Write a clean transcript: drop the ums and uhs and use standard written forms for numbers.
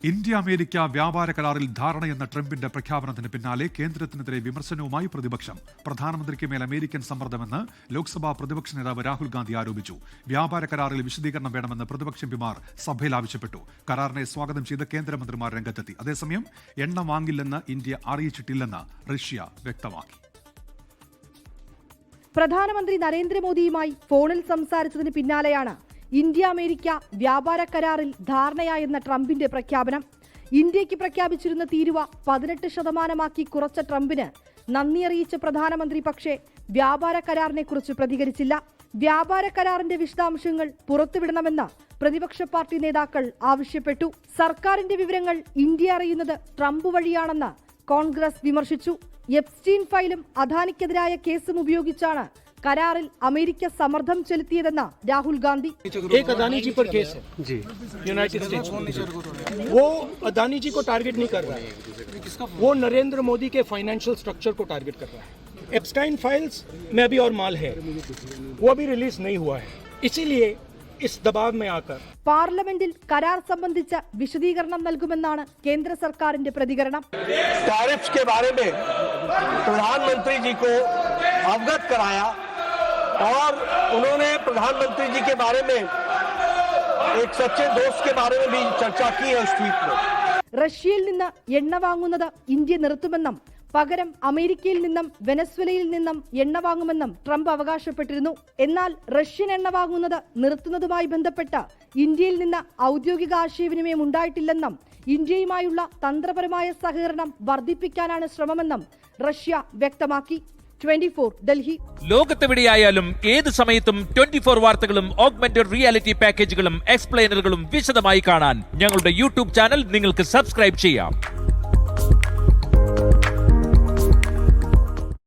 India America വ്യാപാര കരാറിൽ ധാരണയെന്ന ട്രംപിന്റെ പ്രഖ്യാപനത്തിന് പിന്നാലെ കേന്ദ്രത്തിനെതിരെ വിമർശനവുമായി പ്രതിപക്ഷം. പ്രധാനമന്ത്രിക്ക് മേൽ അമേരിക്കൻ സമ്മർദ്ദമെന്ന് ലോക്സഭാ പ്രതിപക്ഷ നേതാവ് രാഹുൽ ഗാന്ധി ആരോപിച്ചു. വ്യാപാര കരാറിൽ വിശദീകരണം വേണമെന്ന് പ്രതിപക്ഷ എംപിമാർ സഭയിൽ ആവശ്യപ്പെട്ടു. കരാറിനെ സ്വാഗതം ചെയ്ത് കേന്ദ്രമന്ത്രിമാർ രംഗത്തെത്തി. അതേസമയം എണ്ണ വാങ്ങില്ലെന്ന് ഇന്ത്യ അറിയിച്ചിട്ടില്ലെന്ന് റഷ്യ വ്യക്തമാക്കി. പ്രധാനമന്ത്രി നരേന്ദ്രമോദിയുമായി ഫോണിൽ സംസാരിച്ചതിന് പിന്നാലെയാണ് ഇന്ത്യ അമേരിക്ക വ്യാപാര കരാറിൽ ധാരണയായെന്ന ട്രംപിന്റെ പ്രഖ്യാപനം. ഇന്ത്യക്ക് പ്രഖ്യാപിച്ചിരുന്ന തീരുവ 18% കുറച്ച ട്രംപിന് നന്ദി അറിയിച്ച പ്രധാനമന്ത്രി പക്ഷേ വ്യാപാര കരാറിനെ കുറിച്ച് പ്രതികരിച്ചില്ല. വ്യാപാര കരാറിന്റെ വിശദാംശങ്ങൾ പുറത്തുവിടണമെന്ന് പ്രതിപക്ഷ പാർട്ടി നേതാക്കൾ ആവശ്യപ്പെട്ടു. സർക്കാരിന്റെ വിവരങ്ങൾ ഇന്ത്യ അറിയുന്നത് ട്രംപ് വഴിയാണെന്ന് കോൺഗ്രസ് വിമർശിച്ചു. എപ്സ്റ്റീൻ ഫയലും അദാനിക്കെതിരായ കേസും ഉപയോഗിച്ചാണ് करारिल अमेरिका समर्थन चलती राहुल गांधी. एक अदानी जी पर केस है जी, यूनाइटेड स्टेट्स, वो अदानी जी को टारगेट नहीं कर रहा है, वो नरेंद्र मोदी के फाइनेंशियल स्ट्रक्चर को टारगेट कर रहा है. एप्स्टाइन फाइल्स में अभी और माल है, वो अभी रिलीज नहीं हुआ है, इसीलिए इस दबाव में आकर പാർലമെന്റിൽ കരാർ സംബന്ധിച്ച വിശദീകരണം നൽകുമെന്നാണ് കേന്ദ്ര സർക്കാരിന്റെ പ്രതികരണം. टैरिफ्स के बारे में प्रधानमंत्री जी को अवगत कराया और उन्होंने प्रधानमंत्री जी के बारे में एक सच्चे दोस्त के बारे में भी चर्चा की है उस ट्वीट में. റഷ്യയിൽ നിന്ന് എണ്ണ വാങ്ങുന്നത് ഇന്ത്യ നിർത്തുമെന്നും പകരം അമേരിക്കയിൽ നിന്നും വെനസ്വേലയിൽ നിന്നും എണ്ണ വാങ്ങുമെന്നും ട്രംപ് അവകാശപ്പെട്ടിരുന്നു. എന്നാൽ റഷ്യൻ എണ്ണ വാങ്ങുന്നത് നിർത്തുന്നതുമായി ബന്ധപ്പെട്ട് ഇന്ത്യയിൽ നിന്ന് ഔദ്യോഗിക ആശയവിനിമയം ഉണ്ടായിട്ടില്ലെന്നും ഇന്ത്യയുമായുള്ള തന്ത്രപരമായ സഹകരണം വർദ്ധിപ്പിക്കാനാണ് ശ്രമമെന്നും റഷ്യ വ്യക്തമാക്കി. 24 ഡൽഹി. ലോകത്തെവിടെയായാലും ഏത് സമയത്തും 24 വാർത്തകളും ഓഗ്മെന്റഡ് റിയാലിറ്റി പാക്കേജുകളും എക്സ്പ്ലെയിനറുകളും വിശദമായി കാണാൻ ഞങ്ങളുടെ യൂട്യൂബ് ചാനൽ നിങ്ങൾക്ക് സബ്സ്ക്രൈബ് ചെയ്യാം.